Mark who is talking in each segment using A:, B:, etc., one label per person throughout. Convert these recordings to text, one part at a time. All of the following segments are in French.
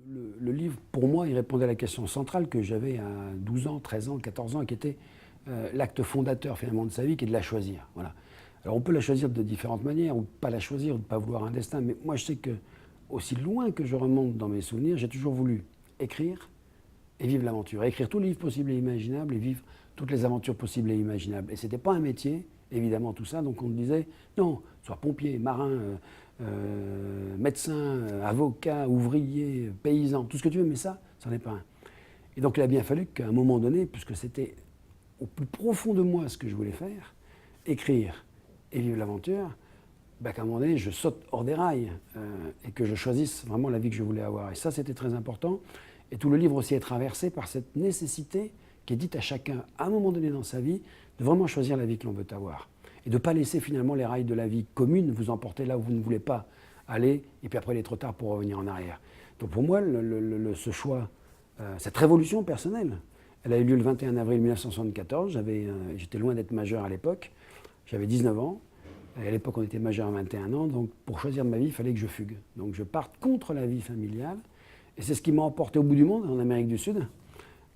A: Le livre, pour moi, il répondait à la question centrale que j'avais à 12 ans, 13 ans, 14 ans, qui était l'acte fondateur finalement de sa vie, qui est de la choisir. Voilà. Alors on peut la choisir de différentes manières, ou pas la choisir, ou de ne pas vouloir un destin, mais moi je sais que, aussi loin que je remonte dans mes souvenirs, j'ai toujours voulu écrire et vivre l'aventure. Écrire tous les livres possibles et imaginables et vivre toutes les aventures possibles et imaginables. Et ce n'était pas un métier, évidemment, tout ça, donc on me disait, non, sois pompier, marin, médecin, avocat, ouvrier, paysan, tout ce que tu veux, mais ça, c'en est pas un. Et donc il a bien fallu qu'à un moment donné, puisque c'était au plus profond de moi ce que je voulais faire, écrire et vivre l'aventure, bah, qu'à un moment donné, je saute hors des rails et que je choisisse vraiment la vie que je voulais avoir. Et ça, c'était très important. Et tout le livre aussi est traversé par cette nécessité qui est dite à chacun, à un moment donné dans sa vie, de vraiment choisir la vie que l'on veut avoir. Et de ne pas laisser finalement les rails de la vie commune vous emporter là où vous ne voulez pas aller, et puis après il est trop tard pour revenir en arrière. Donc pour moi, ce choix, cette révolution personnelle, elle a eu lieu le 21 avril 1974, j'étais loin d'être majeur à l'époque, j'avais 19 ans, et à l'époque on était majeur à 21 ans, donc pour choisir ma vie, il fallait que je fugue. Donc je parte contre la vie familiale, et c'est ce qui m'a emporté au bout du monde, en Amérique du Sud,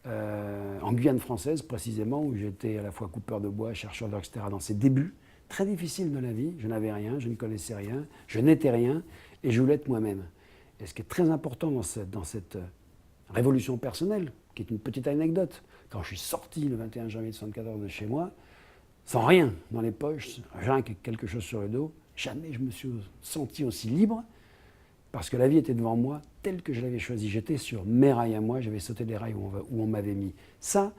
A: en Guyane française précisément, où j'étais à la fois coupeur de bois, chercheur d'or, etc. Dans ces débuts très difficiles de la vie, je n'avais rien, je ne connaissais rien, je n'étais rien, et je voulais être moi-même. Et ce qui est très important dans cette révolution personnelle, qui est une petite anecdote, quand je suis sorti le 21 janvier 1974 de chez moi, sans rien dans les poches, rien que quelque chose sur le dos, jamais je me suis senti aussi libre, parce que la vie était devant moi telle que je l'avais choisie. J'étais sur mes rails à moi, j'avais sauté des rails où on m'avait mis. Ça,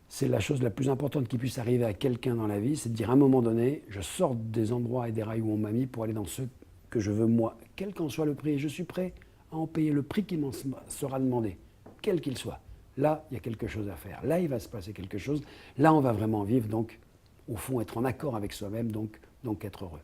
A: c'est la chose la plus importante qui puisse arriver à quelqu'un dans la vie, c'est de dire à un moment donné, je sors des endroits et des rails où on m'a mis pour aller dans ceux que je veux moi, quel qu'en soit le prix. Et je suis prêt à en payer le prix qui m'en sera demandé, quel qu'il soit. Là, il y a quelque chose à faire. Là, il va se passer quelque chose. Là, on va vraiment vivre, donc, au fond, être en accord avec soi-même, donc être heureux.